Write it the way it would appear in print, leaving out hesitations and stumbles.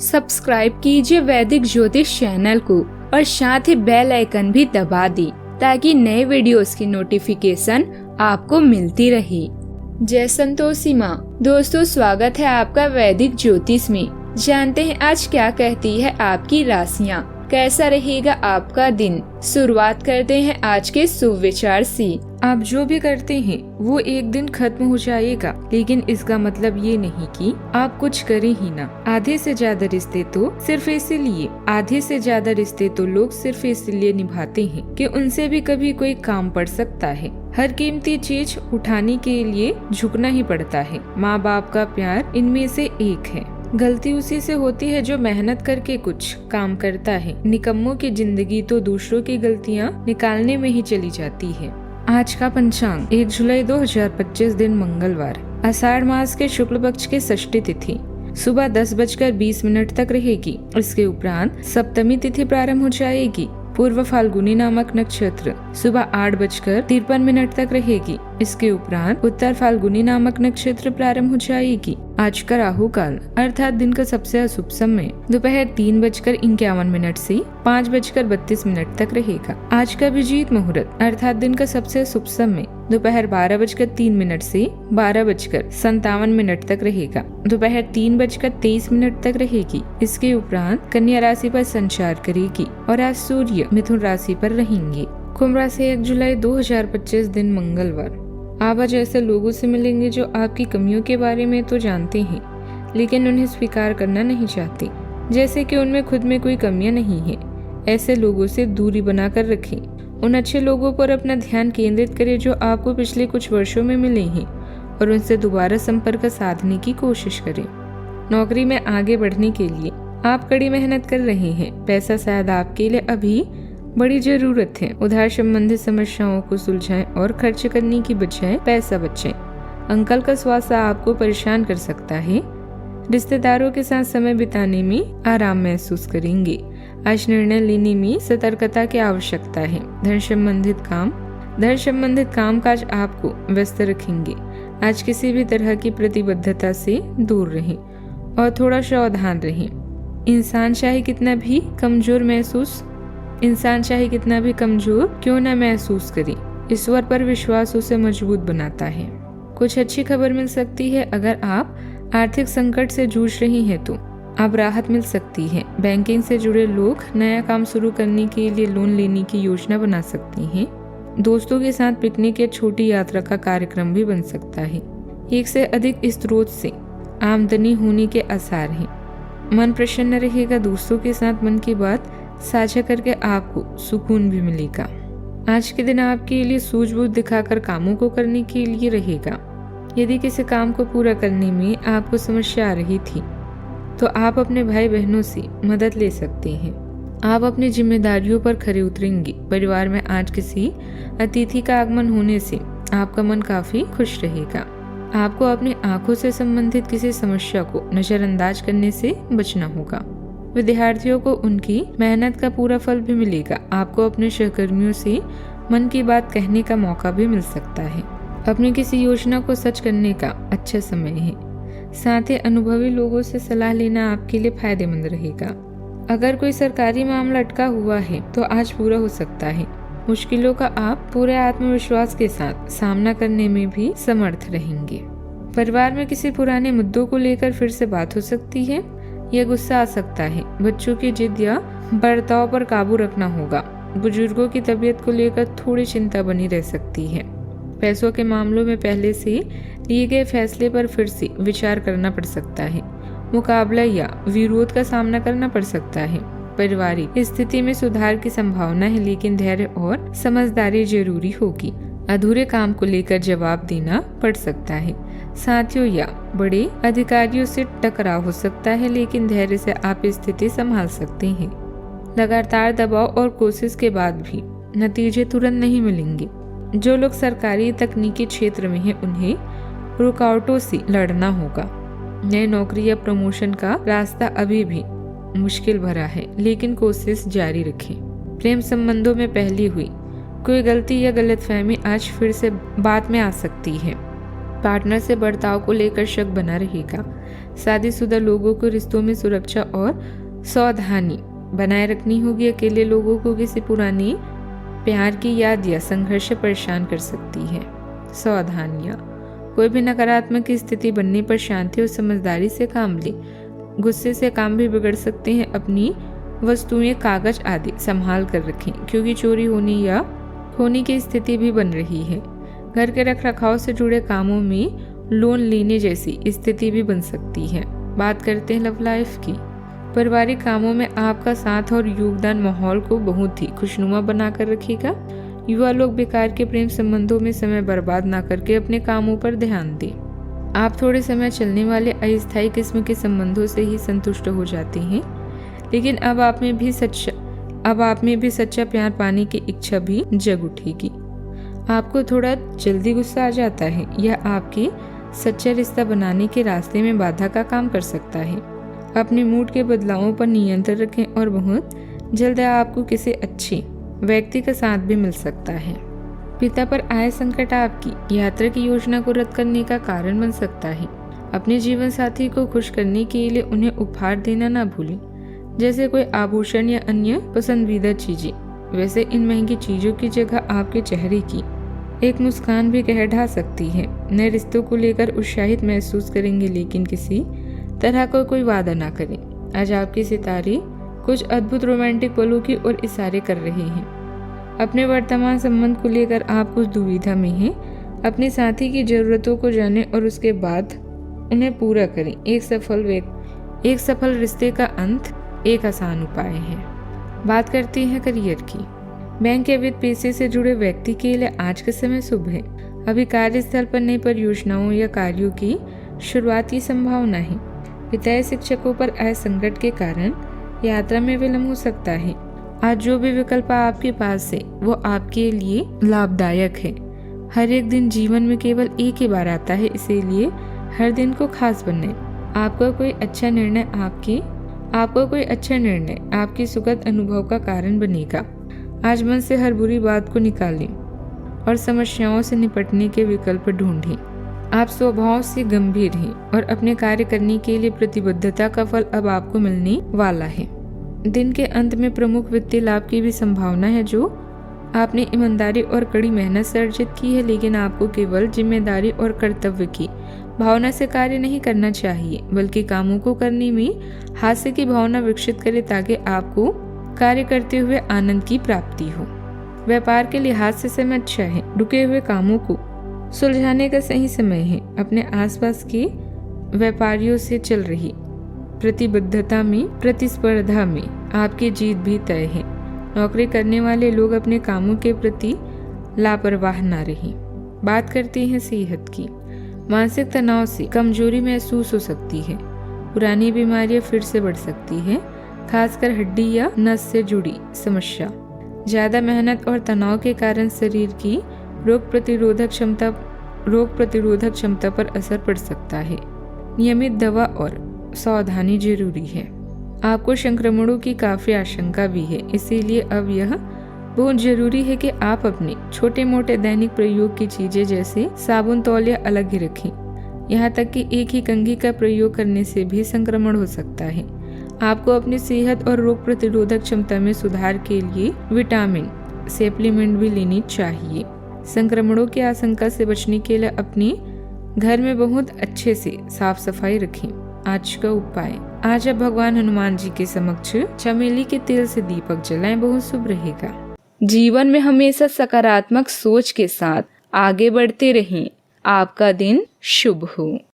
Subscribe कीजिए वैदिक ज्योतिष चैनल को और साथ ही बेल आइकन भी दबा दी ताकि नए वीडियोस की नोटिफिकेशन आपको मिलती रहे। जय संतोषी माँ। दोस्तों, स्वागत है आपका वैदिक ज्योतिष में। जानते हैं आज क्या कहती है आपकी राशियाँ, कैसा रहेगा आपका दिन। शुरुआत करते हैं आज के शुभ विचार से। आप जो भी करते हैं वो एक दिन खत्म हो जाएगा, लेकिन इसका मतलब ये नहीं कि आप कुछ करें ही ना। आधे से ज्यादा रिश्ते तो लोग सिर्फ इसीलिए निभाते हैं कि उनसे भी कभी कोई काम पड़ सकता है। हर कीमती चीज उठाने के लिए झुकना ही पड़ता है। माँ बाप का प्यार इनमें से एक है। गलती उसी से होती है जो मेहनत करके कुछ काम करता है। निकम्मों की जिंदगी तो दूसरों की गलतियाँ निकालने में ही चली जाती है। आज का पंचांग 1 जुलाई 2025 दिन मंगलवार, आषाढ़ मास के शुक्ल पक्ष के षष्ठी तिथि सुबह 10:20 तक रहेगी। इसके उपरांत सप्तमी तिथि प्रारंभ हो जाएगी। पूर्व फाल्गुनी नामक नक्षत्र सुबह 8:53 तक रहेगी। इसके उपरांत उत्तर फाल्गुनी नामक नक्षत्र प्रारंभ हो जाएगी। आज का राहु काल अर्थात दिन का सबसे अशुभ समय दोपहर 3:51 से 5:32 तक रहेगा। आज का अभिजीत मुहूर्त अर्थात दिन का सबसे शुभ समय दोपहर 12:03 से 12:57 तक रहेगा। दोपहर 3:23 तक रहेगी। इसके उपरांत कन्या राशि पर संचार करेगी और आज सूर्य मिथुन राशि पर रहेंगे। कुंभ राशि 1 जुलाई 2025 दिन मंगलवार। आप आज ऐसे लोगों से मिलेंगे जो आपकी कमियों के बारे में तो जानते हैं, लेकिन उन्हें स्वीकार करना नहीं चाहते, जैसे कि उनमें खुद में कोई कमियां नहीं है। ऐसे लोगों से दूरी बनाकर रखें। उन अच्छे लोगों पर अपना ध्यान केंद्रित करें जो आपको पिछले कुछ वर्षों में मिले हैं और उनसे दोबारा संपर्क साधने की कोशिश करें। नौकरी में आगे बढ़ने के लिए आप कड़ी मेहनत कर रहे हैं। पैसा शायद आपके लिए अभी बड़ी जरूरत है। उधार संबंधित समस्याओं को सुलझाएं और खर्च करने की बजाय पैसा बचाएं। अंकल का स्वास्थ्य आपको परेशान कर सकता है। रिश्तेदारों के साथ समय बिताने में आराम महसूस करेंगे। आज निर्णय लेने में सतर्कता की आवश्यकता है। धन संबंधित कामकाज आपको व्यस्त रखेंगे। आज किसी भी तरह की प्रतिबद्धता से दूर रहें और थोड़ा सावधान रहें। इंसान चाहे कितना भी कमजोर क्यों न महसूस करे, ईश्वर पर विश्वास उसे मजबूत बनाता है। कुछ अच्छी खबर मिल सकती है। अगर आप आर्थिक संकट से जूझ रही हैं तो अब राहत मिल सकती है। बैंकिंग से जुड़े लोग नया काम शुरू करने के लिए लोन लेने की योजना बना सकती हैं। दोस्तों के साथ पिकनिक या छोटी यात्रा का कार्यक्रम भी बन सकता है। एक से अधिक स्रोत से आमदनी होने के आसार हैं। मन प्रसन्न रहेगा। दोस्तों के साथ मन की बात साझा करके आपको सुकून भी मिलेगा। आज के दिन आपके लिए सूझबूझ दिखाकर कामों को करने के लिए रहेगा। यदि किसी काम को पूरा करने में आपको समस्या आ रही थी तो आप अपने भाई बहनों से मदद ले सकते हैं। आप अपनी जिम्मेदारियों पर खरे उतरेंगे। परिवार में आज किसी अतिथि का आगमन होने से आपका मन काफी खुश रहेगा। आपको अपनी आंखों से संबंधित किसी समस्या को नजरअंदाज करने से बचना होगा। विद्यार्थियों को उनकी मेहनत का पूरा फल भी मिलेगा। आपको अपने सहकर्मियों से मन की बात कहने का मौका भी मिल सकता है। अपनी किसी योजना को सच करने का अच्छा समय है। साथ ही अनुभवी लोगों से सलाह लेना आपके लिए फायदेमंद रहेगा। अगर कोई सरकारी मामला अटका हुआ है तो आज पूरा हो सकता है। मुश्किलों का आप पूरे आत्मविश्वास के साथ सामना करने में भी समर्थ रहेंगे। परिवार में किसी पुराने मुद्दों को लेकर फिर से बात हो सकती है। यह गुस्सा आ सकता है। बच्चों की जिद या बर्ताव पर काबू रखना होगा। बुजुर्गों की तबीयत को लेकर थोड़ी चिंता बनी रह सकती है। पैसों के मामलों में पहले से लिए गए फैसले पर फिर से विचार करना पड़ सकता है। मुकाबला या विरोध का सामना करना पड़ सकता है। पारिवारिक स्थिति में सुधार की संभावना है, लेकिन धैर्य और समझदारी जरूरी होगी। अधूरे काम को लेकर जवाब देना पड़ सकता है। साथियों या बड़े अधिकारियों से टकराव हो सकता है, लेकिन धैर्य से आप स्थिति संभाल सकते हैं। लगातार दबाव और कोशिश के बाद भी नतीजे तुरंत नहीं मिलेंगे। जो लोग सरकारी तकनीकी क्षेत्र में हैं, उन्हें रुकावटों से लड़ना होगा। नई नौकरी या प्रमोशन का रास्ता अभी भी मुश्किल भरा है, लेकिन कोशिश जारी रखें। प्रेम संबंधों में पहले हुई कोई गलती या गलतफहमी आज फिर से बात में आ सकती है। पार्टनर से बर्ताव को लेकर शक बना रहेगा। शादीशुदा लोगों को रिश्तों में सुरक्षा और सावधानी बनाए रखनी होगी। अकेले लोगों को किसी पुरानी प्यार की याद या संघर्ष से परेशान कर सकती है। सावधानियां, कोई भी नकारात्मक स्थिति बनने पर शांति और समझदारी से काम ले। गुस्से से काम भी बिगड़ सकते हैं। अपनी वस्तुएं, कागज आदि संभाल कर रखें, क्योंकि चोरी होने या खोने की स्थिति भी बन रही है। घर के रखरखाव से जुड़े कामों में लोन लेने जैसी स्थिति भी बन सकती है। बात करते हैं लव लाइफ की। पारिवारिक कामों में आपका साथ और योगदान माहौल को बहुत ही खुशनुमा बनाकर रखेगा। युवा लोग बेकार के प्रेम संबंधों में समय बर्बाद ना करके अपने कामों पर ध्यान दें। आप थोड़े समय चलने वाले अस्थायी किस्म के संबंधों से ही संतुष्ट हो जाते हैं, लेकिन अब आप में भी सच्चा प्यार पाने की इच्छा भी जग उठेगी। आपको थोड़ा जल्दी गुस्सा आ जाता है। यह आपके सच्चा रिश्ता बनाने के रास्ते में बाधा का काम कर सकता है। अपने मूड के बदलावों पर नियंत्रण रखें और बहुत जल्द आपको किसी अच्छे व्यक्ति का साथ भी मिल सकता है। पिता पर आए संकट आपकी यात्रा की योजना को रद्द करने का कारण बन सकता है। अपने जीवन साथी को खुश करने के लिए उन्हें उपहार देना ना भूलें, जैसे कोई आभूषण या अन्य पसंदीदा चीजें। वैसे इन महंगी चीजों की जगह आपके चेहरे की एक मुस्कान भी कह ढा सकती है। नए रिश्तों को लेकर उत्साहित महसूस करेंगे, लेकिन किसी तरह का कोई वादा ना करें। आज आपके सितारे कुछ अद्भुत रोमांटिक पलों की ओर इशारे कर रहे हैं। अपने वर्तमान संबंध को लेकर आप कुछ दुविधा में हैं। अपने साथी की जरूरतों को जानें और उसके बाद उन्हें पूरा करें। एक सफल रिश्ते का अंत एक आसान उपाय है। बात करते हैं करियर की। बैंक या वित्त पेशे से जुड़े व्यक्ति के लिए आज का समय शुभ है। अभी कार्यस्थल पर नई परियोजनाओं या कार्यों की शुरुआत की संभावना है। पिता या शिक्षकों पर आए संकट के कारण यात्रा में विलंब हो सकता है। आज जो भी विकल्प आपके पास है वो आपके लिए लाभदायक है। हर एक दिन जीवन में केवल एक ही बार आता है, इसीलिए हर दिन को खास बनाएं। आपका कोई अच्छा निर्णय आपके सुखद अनुभव का कारण बनेगा। आज मन से हर बुरी बात को निकालें और समस्याओं से निपटने के विकल्प ढूंढें। आप स्वभाव से गंभीर हैं और अपने कार्य करने के लिए प्रतिबद्धता का फल अब आपको मिलने वाला है। दिन के अंत में प्रमुख वित्तीय लाभ की भी संभावना है, जो आपने ईमानदारी और कड़ी मेहनत से अर्जित की है। लेकिन आपको केवल जिम्मेदारी और कर्तव्य की भावना से कार्य नहीं करना चाहिए, बल्कि कामों को करने में हास्य की भावना विकसित करें, ताकि आपको कार्य करते हुए आनंद की प्राप्ति हो। व्यापार के लिहाज से समय अच्छा है। रुके हुए कामों को सुलझाने का सही समय है। अपने आसपास के व्यापारियों से चल रही प्रतिस्पर्धा में आपकी जीत भी तय है। नौकरी करने वाले लोग अपने कामों के प्रति लापरवाह न रहें। बात करते हैं सेहत की। मानसिक तनाव से कमजोरी महसूस हो सकती है। पुरानी बीमारियां फिर से बढ़ सकती है, खासकर हड्डी या नस से जुड़ी समस्या। ज्यादा मेहनत और तनाव के कारण शरीर की रोग प्रतिरोधक क्षमता पर असर पड़ सकता है। नियमित दवा और सावधानी जरूरी है। आपको संक्रमणों की काफी आशंका भी है, इसीलिए अब यह बहुत जरूरी है कि आप अपने छोटे मोटे दैनिक प्रयोग की चीजें जैसे साबुन तौलिया अलग ही रखें। यहाँ तक कि एक ही कंघी का प्रयोग करने से भी संक्रमण हो सकता है। आपको अपनी सेहत और रोग प्रतिरोधक क्षमता में सुधार के लिए विटामिन सप्लीमेंट भी लेनी चाहिए। संक्रमणों की आशंका से बचने के लिए अपने घर में बहुत अच्छे से साफ सफाई रखें। आज का उपाय, आज आप भगवान हनुमान जी के समक्ष चमेली के तेल से दीपक जलाएं, बहुत शुभ रहेगा। जीवन में हमेशा सकारात्मक सोच के साथ आगे बढ़ते रहें। आपका दिन शुभ हो।